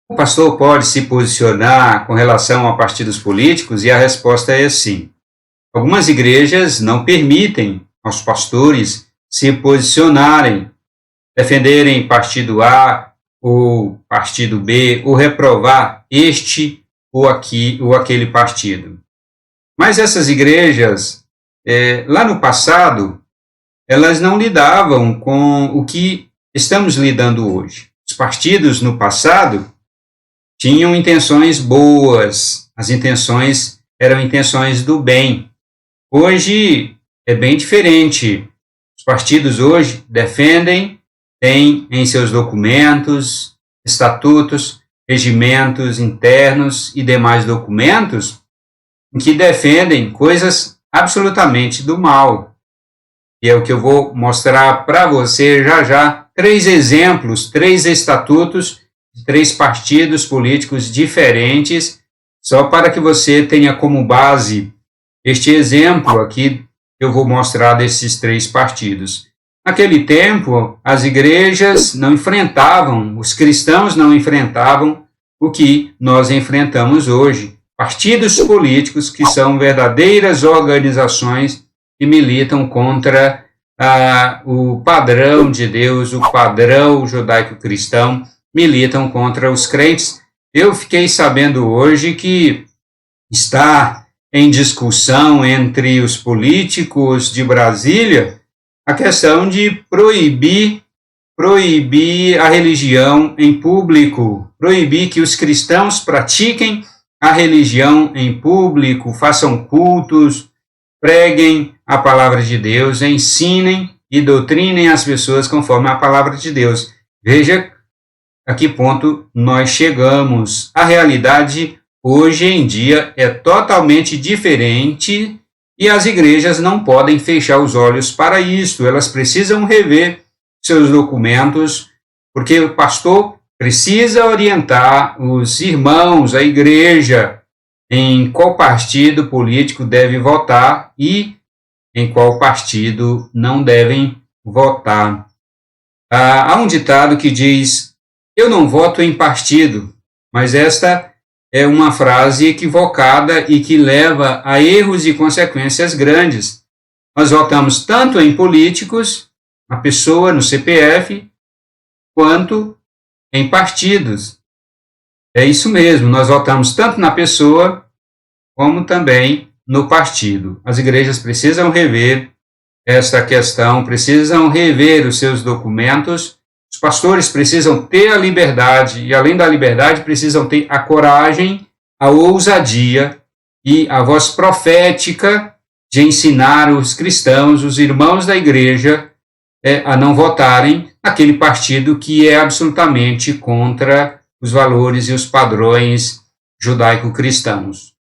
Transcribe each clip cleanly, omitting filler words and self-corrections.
O pastor pode se posicionar com relação a partidos políticos? E a resposta é sim. Algumas igrejas não permitem aos pastores se posicionarem, defenderem partido A ou partido B, ou reprovar este ou aquele partido. Mas essas igrejas, lá no passado, elas não lidavam com o que estamos lidando hoje. Os partidos no passado tinham intenções boas, as intenções eram intenções do bem. Hoje é bem diferente. Os partidos hoje defendem, têm em seus documentos, estatutos, regimentos internos e demais documentos em que defendem coisas absolutamente do mal. E é o que eu vou mostrar para você já. 3 exemplos, 3 estatutos de 3 partidos políticos diferentes, só para que você tenha como base este exemplo aqui que eu vou mostrar desses 3 partidos. Naquele tempo, as igrejas não enfrentavam, os cristãos não enfrentavam o que nós enfrentamos hoje. Partidos políticos que são verdadeiras organizações que militam contra o padrão de Deus, o padrão judaico-cristão, militam contra os crentes. Eu fiquei sabendo hoje que está em discussão entre os políticos de Brasília a questão de proibir a religião em público, proibir que os cristãos pratiquem a religião em público, façam cultos, preguem a palavra de Deus, ensinem e doutrinem as pessoas conforme a palavra de Deus. Veja a que ponto nós chegamos. A realidade hoje em dia é totalmente diferente e as igrejas não podem fechar os olhos para isto. Elas precisam rever seus documentos, porque o pastor precisa orientar os irmãos, a igreja, em qual partido político deve votar e em qual partido não devem votar. Há um ditado que diz: eu não voto em partido, mas esta é uma frase equivocada e que leva a erros e consequências grandes. Nós votamos tanto em políticos, na pessoa, no CPF, quanto em partidos. É isso mesmo, nós votamos tanto na pessoa como também no partido. As igrejas precisam rever esta questão, precisam rever os seus documentos. Os pastores precisam ter a liberdade e, além da liberdade, precisam ter a coragem, a ousadia e a voz profética de ensinar os cristãos, os irmãos da igreja, a não votarem naquele partido que é absolutamente contra os valores e os padrões judaico-cristãos.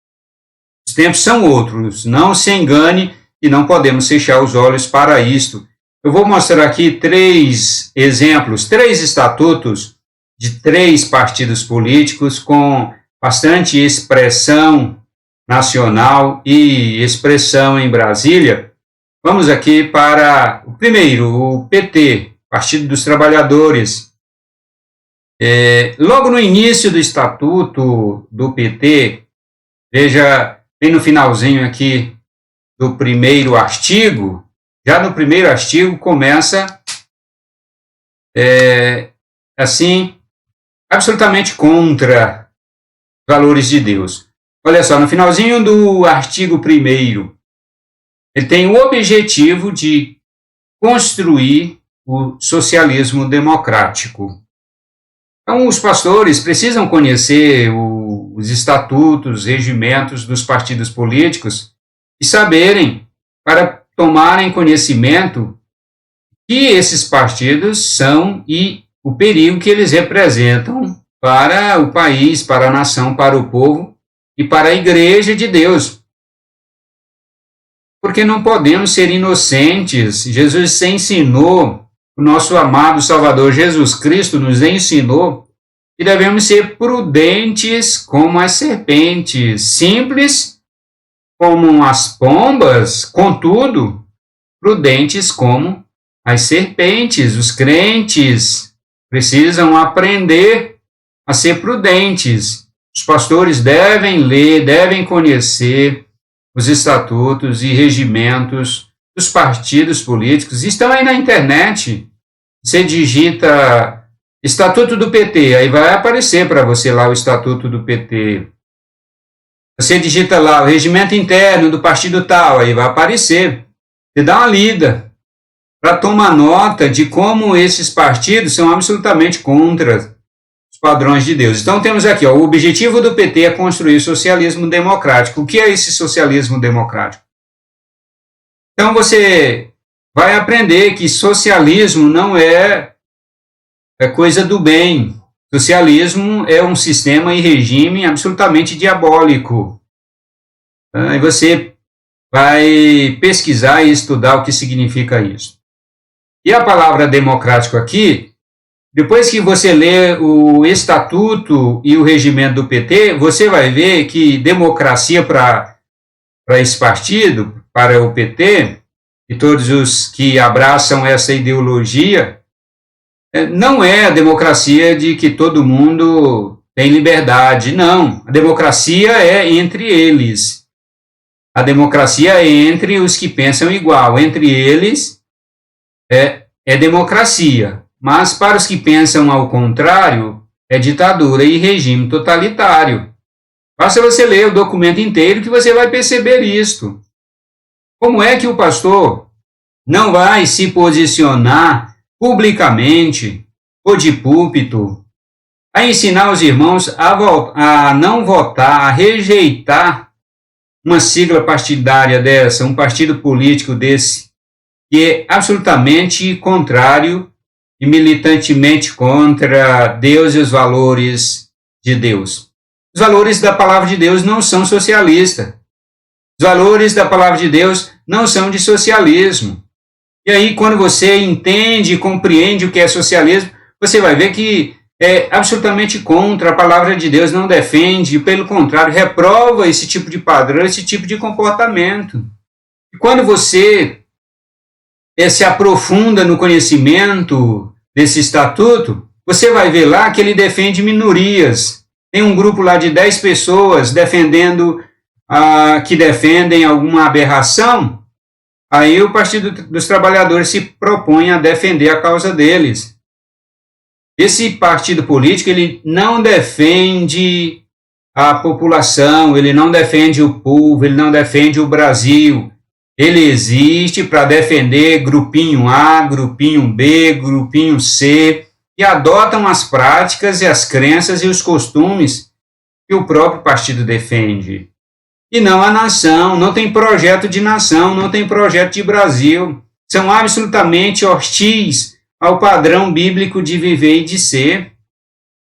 Os tempos são outros, não se engane e não podemos fechar os olhos para isto. Eu vou mostrar aqui 3 exemplos, 3 estatutos de 3 partidos políticos com bastante expressão nacional e expressão em Brasília. Vamos aqui para o primeiro, o PT, Partido dos Trabalhadores. Logo no início do estatuto do PT, veja bem no finalzinho aqui do primeiro artigo, já no primeiro artigo começa assim, absolutamente contra os valores de Deus. Olha só, no finalzinho do artigo 1º, ele tem o objetivo de construir o socialismo democrático. Então, os pastores precisam conhecer os estatutos, os regimentos dos partidos políticos e saberem, para tomarem conhecimento, que esses partidos são e o perigo que eles representam para o país, para a nação, para o povo e para a igreja de Deus. Porque não podemos ser inocentes. Jesus ensinou, o nosso amado Salvador Jesus Cristo nos ensinou que devemos ser prudentes como as serpentes, simples como as pombas, contudo, prudentes como as serpentes. Os crentes precisam aprender a ser prudentes. Os pastores devem ler, devem conhecer os estatutos e regimentos dos partidos políticos. Estão aí na internet. Você digita Estatuto do PT, aí vai aparecer para você lá o Estatuto do PT. Você digita lá o regimento interno do partido tal, aí vai aparecer. Você dá uma lida para tomar nota de como esses partidos são absolutamente contra os padrões de Deus. Então temos aqui, ó, o objetivo do PT é construir o socialismo democrático. O que é esse socialismo democrático? Então você vai aprender que socialismo não é coisa do bem. Socialismo é um sistema e regime absolutamente diabólico. E você vai pesquisar e estudar o que significa isso. E a palavra democrático aqui, depois que você lê o estatuto e o regimento do PT, você vai ver que democracia para esse partido, para o PT, e todos os que abraçam essa ideologia, não é a democracia de que todo mundo tem liberdade, não. A democracia é entre eles. A democracia é entre os que pensam igual. Entre eles é democracia. Mas para os que pensam ao contrário, é ditadura e regime totalitário. Basta você ler o documento inteiro que você vai perceber isto. Como é que o pastor não vai se posicionar publicamente ou de púlpito a ensinar os irmãos a não votar, a rejeitar uma sigla partidária dessa, um partido político desse, que é absolutamente contrário e militantemente contra Deus e os valores de Deus? Os valores da palavra de Deus não são socialistas. Os valores da palavra de Deus não são de socialismo. E aí, quando você entende e compreende o que é socialismo, você vai ver que é absolutamente contra, a palavra de Deus não defende, pelo contrário, reprova esse tipo de padrão, esse tipo de comportamento. E quando você se aprofunda no conhecimento desse estatuto, você vai ver lá que ele defende minorias. Tem um grupo lá de 10 pessoas que defendem alguma aberração. Aí o Partido dos Trabalhadores se propõe a defender a causa deles. Esse partido político, ele não defende a população, ele não defende o povo, ele não defende o Brasil. Ele existe para defender grupinho A, grupinho B, grupinho C, e adotam as práticas e as crenças e os costumes que o próprio partido defende. E não a nação, não tem projeto de nação, não tem projeto de Brasil. São absolutamente hostis ao padrão bíblico de viver e de ser.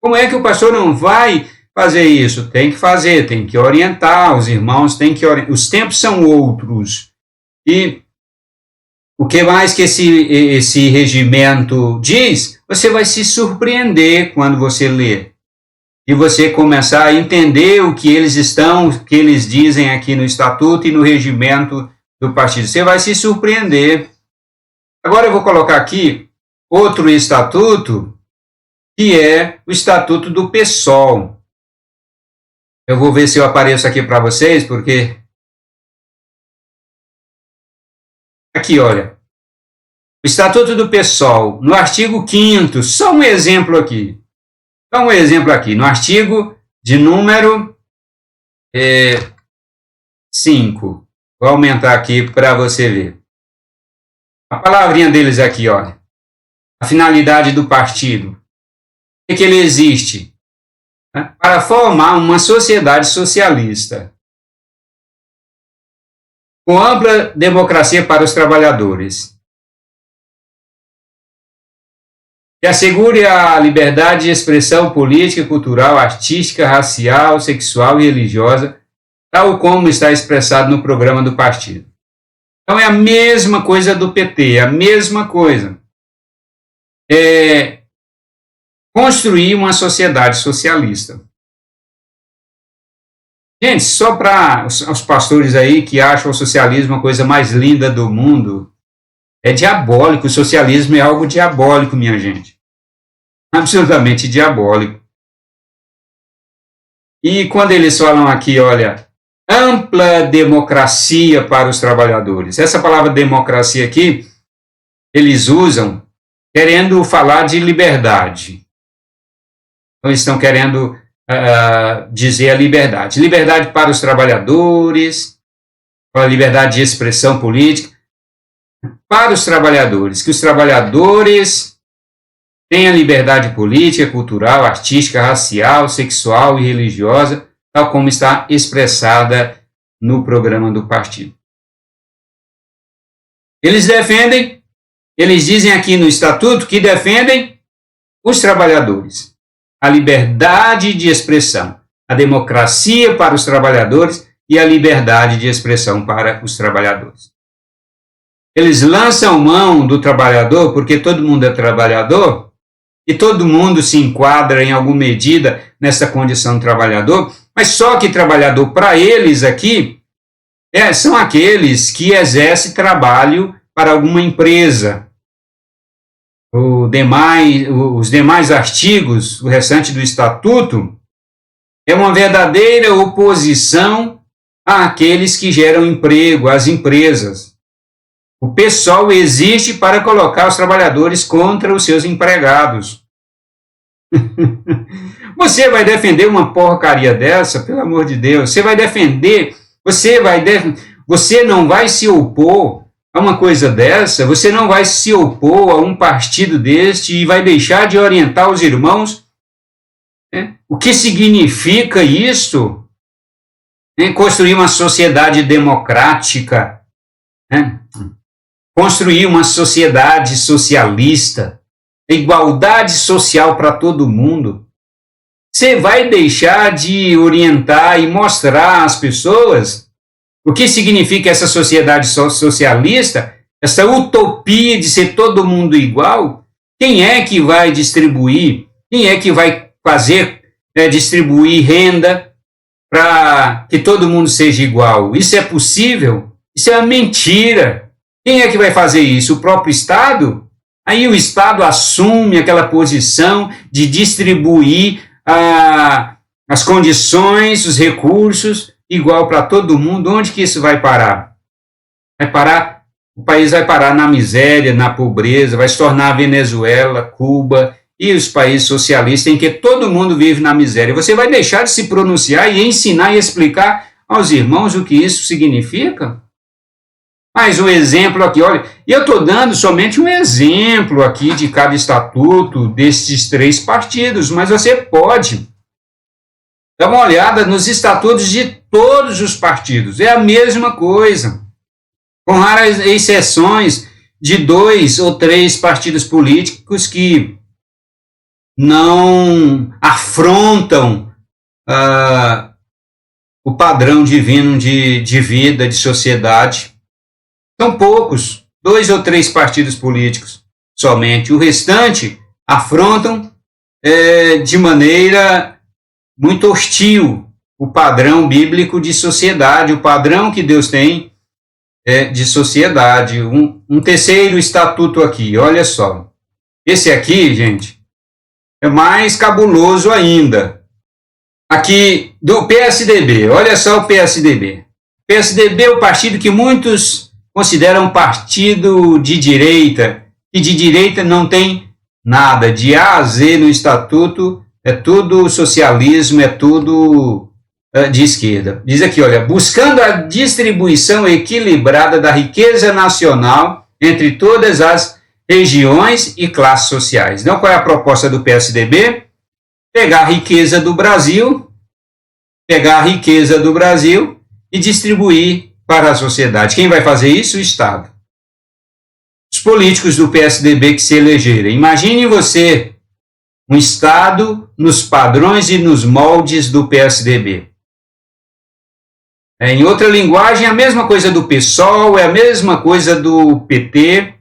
Como é que o pastor não vai fazer isso? Tem que fazer, tem que orientar, os irmãos têm que orientar. Os tempos são outros. E o que mais que esse regimento diz, você vai se surpreender quando você lê. E você começar a entender o que eles dizem aqui no estatuto e no regimento do partido. Você vai se surpreender. Agora eu vou colocar aqui outro estatuto, que é o estatuto do PSOL. Eu vou ver se eu apareço aqui para vocês, porque aqui, olha, o estatuto do PSOL, no artigo 5º, só um exemplo aqui. Então, um exemplo aqui, no artigo de número 5. Vou aumentar aqui para você ver. A palavrinha deles aqui, olha. A finalidade do partido. O que ele existe? Para formar uma sociedade socialista, com ampla democracia para os trabalhadores, que assegure a liberdade de expressão política, cultural, artística, racial, sexual e religiosa, tal como está expressado no programa do partido. Então é a mesma coisa do PT, é a mesma coisa. É construir uma sociedade socialista. Gente, só para os pastores aí que acham o socialismo a coisa mais linda do mundo, é diabólico, o socialismo é algo diabólico, minha gente. Absolutamente diabólico. E quando eles falam aqui, olha, ampla democracia para os trabalhadores. Essa palavra democracia aqui, eles usam querendo falar de liberdade. Então, eles estão querendo dizer a liberdade. Liberdade para os trabalhadores, a liberdade de expressão política. Para os trabalhadores, que os trabalhadores tenham liberdade política, cultural, artística, racial, sexual e religiosa, tal como está expressada no programa do partido. Eles dizem aqui no estatuto que defendem os trabalhadores, a liberdade de expressão, a democracia para os trabalhadores e a liberdade de expressão para os trabalhadores. Eles lançam mão do trabalhador, porque todo mundo é trabalhador, e todo mundo se enquadra em alguma medida nessa condição de trabalhador, mas só que trabalhador para eles aqui são aqueles que exercem trabalho para alguma empresa. Os demais artigos, o restante do estatuto, é uma verdadeira oposição àqueles que geram emprego, às empresas. O PSOL existe para colocar os trabalhadores contra os seus empregados. Você vai defender uma porcaria dessa, pelo amor de Deus? Você não vai se opor a uma coisa dessa? Você não vai se opor a um partido deste e vai deixar de orientar os irmãos? O que significa isso? Construir uma sociedade democrática, construir uma sociedade socialista, igualdade social para todo mundo. Você vai deixar de orientar e mostrar às pessoas o que significa essa sociedade socialista, essa utopia de ser todo mundo igual? Quem é que vai distribuir? Quem é que vai distribuir renda para que todo mundo seja igual? Isso é possível? Isso é uma mentira. Quem é que vai fazer isso? O próprio Estado? Aí o Estado assume aquela posição de distribuir as condições, os recursos, igual para todo mundo. Onde que isso vai parar? O país vai parar na miséria, na pobreza, vai se tornar a Venezuela, Cuba e os países socialistas em que todo mundo vive na miséria. Você vai deixar de se pronunciar e ensinar e explicar aos irmãos o que isso significa? Mais um exemplo aqui, olha, e eu estou dando somente um exemplo aqui de cada estatuto desses 3 partidos, mas você pode dar uma olhada nos estatutos de todos os partidos, é a mesma coisa, com raras exceções de 2 ou 3 partidos políticos que não afrontam o padrão divino de vida, de sociedade. São poucos, 2 ou 3 partidos políticos somente. O restante afrontam de maneira muito hostil o padrão bíblico de sociedade, o padrão que Deus tem de sociedade. Um terceiro estatuto aqui, olha só. Esse aqui, gente, é mais cabuloso ainda. Aqui do PSDB, olha só o PSDB. O PSDB é o partido que muitos considera um partido de direita, e de direita não tem nada, de A a Z no estatuto, é tudo socialismo, é tudo de esquerda. Diz aqui, olha, buscando a distribuição equilibrada da riqueza nacional entre todas as regiões e classes sociais. Então, qual é a proposta do PSDB? Pegar a riqueza do Brasil e distribuir para a sociedade. Quem vai fazer isso? O Estado. Os políticos do PSDB que se elegerem. Imagine você um Estado nos padrões e nos moldes do PSDB. Em outra linguagem, a mesma coisa do PSOL, é a mesma coisa do PT.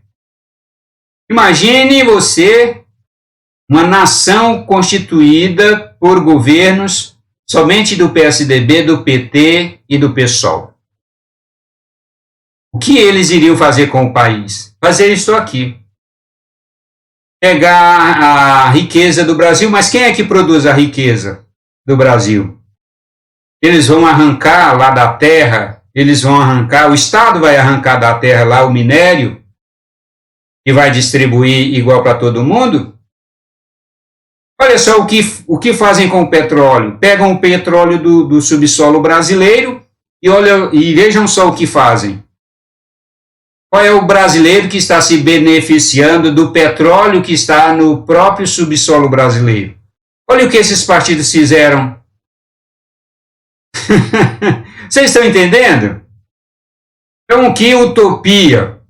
Imagine você uma nação constituída por governos somente do PSDB, do PT e do PSOL. O que eles iriam fazer com o país? Fazer isso aqui. Pegar a riqueza do Brasil, mas quem é que produz a riqueza do Brasil? eles vão arrancar lá da terra, o Estado vai arrancar da terra lá o minério e vai distribuir igual para todo mundo. Olha só o que fazem com o petróleo. Pegam o petróleo do subsolo brasileiro e vejam só o que fazem. Qual é o brasileiro que está se beneficiando do petróleo que está no próprio subsolo brasileiro? Olha o que esses partidos fizeram. Vocês estão entendendo? Então, que utopia!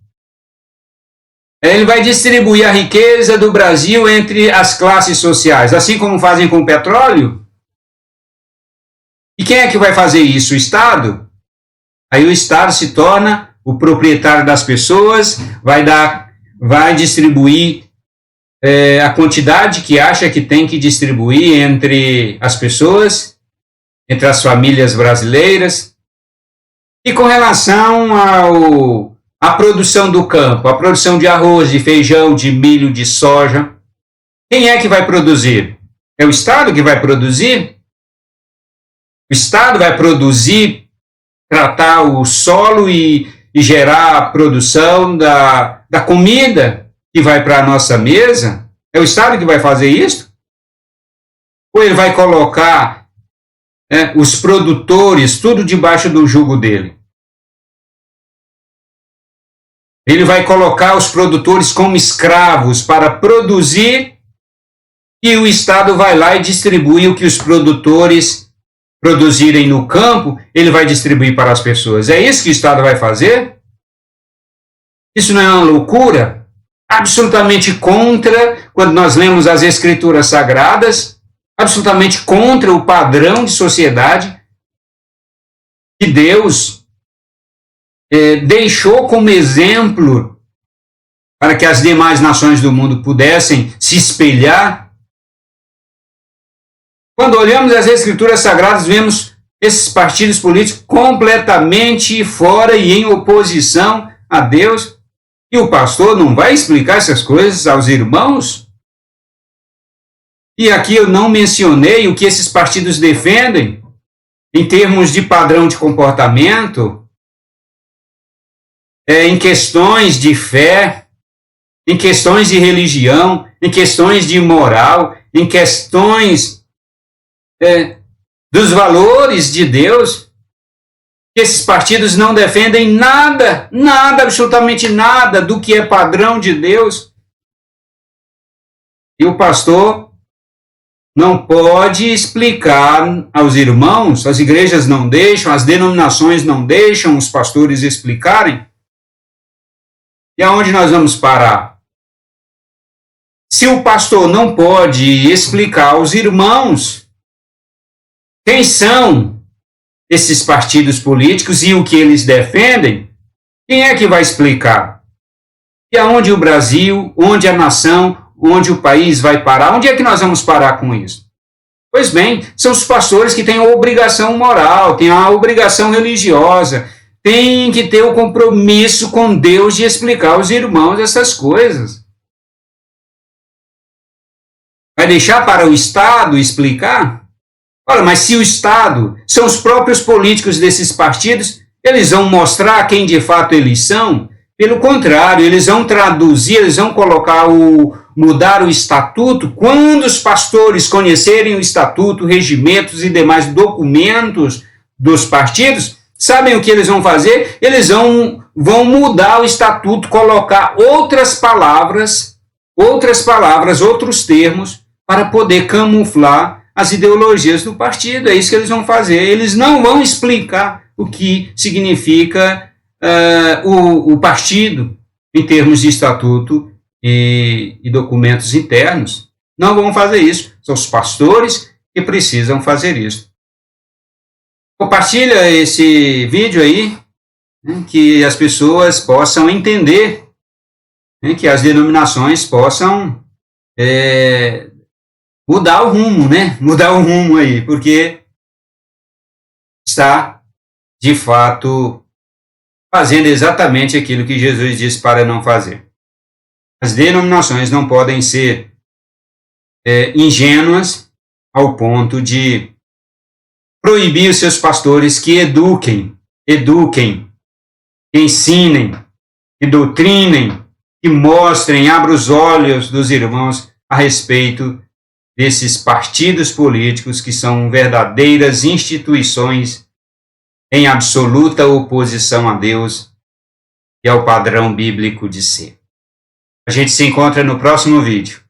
Ele vai distribuir a riqueza do Brasil entre as classes sociais, assim como fazem com o petróleo. E quem é que vai fazer isso? O Estado? Aí o Estado se torna o proprietário das pessoas, vai distribuir a quantidade que acha que tem que distribuir entre as pessoas, entre as famílias brasileiras. E com relação à produção do campo, a produção de arroz, de feijão, de milho, de soja, quem é que vai produzir? É o Estado que vai produzir? O Estado vai produzir, tratar o solo e gerar a produção da comida que vai para a nossa mesa? É o Estado que vai fazer isso? Ou ele vai colocar os produtores tudo debaixo do jugo dele? Ele vai colocar os produtores como escravos para produzir e o Estado vai lá e distribui o que os produtores produzirem no campo, ele vai distribuir para as pessoas. É isso que o Estado vai fazer? Isso não é uma loucura? Absolutamente contra, quando nós lemos as Escrituras Sagradas, absolutamente contra o padrão de sociedade que Deus deixou como exemplo para que as demais nações do mundo pudessem se espelhar. Quando olhamos as Escrituras Sagradas, vemos esses partidos políticos completamente fora e em oposição a Deus. E o pastor não vai explicar essas coisas aos irmãos? E aqui eu não mencionei o que esses partidos defendem em termos de padrão de comportamento, em questões de fé, em questões de religião, em questões de moral, em questões dos valores de Deus. Esses partidos não defendem nada, absolutamente nada do que é padrão de Deus. E o pastor não pode explicar aos irmãos, as igrejas não deixam, as denominações não deixam os pastores explicarem. E aonde nós vamos parar? Se o pastor não pode explicar aos irmãos quem são esses partidos políticos e o que eles defendem, quem é que vai explicar? E aonde o Brasil, onde a nação, onde o país vai parar? Onde é que nós vamos parar com isso? Pois bem, são os pastores que têm a obrigação moral, têm a obrigação religiosa, têm que ter o compromisso com Deus de explicar aos irmãos essas coisas. Vai deixar para o Estado explicar? Ora, mas se o Estado são os próprios políticos desses partidos, eles vão mostrar quem de fato eles são? Pelo contrário, eles vão traduzir, eles vão mudar o estatuto. Quando os pastores conhecerem o estatuto, regimentos e demais documentos dos partidos, sabem o que eles vão fazer? Eles vão mudar o estatuto, colocar outras palavras, outros termos, para poder camuflar as ideologias do partido. É isso que eles vão fazer. Eles não vão explicar o que significa o partido em termos de estatuto e documentos internos. Não vão fazer isso. São os pastores que precisam fazer isso. Compartilha esse vídeo aí, que as pessoas possam entender, que as denominações possam mudar o rumo, Mudar o rumo aí, porque está, de fato, fazendo exatamente aquilo que Jesus disse para não fazer. As denominações não podem ser ingênuas ao ponto de proibir os seus pastores que eduquem, que ensinem, que doutrinem, que mostrem, abram os olhos dos irmãos a respeito desses partidos políticos que são verdadeiras instituições em absoluta oposição a Deus e ao padrão bíblico de ser. A gente se encontra no próximo vídeo.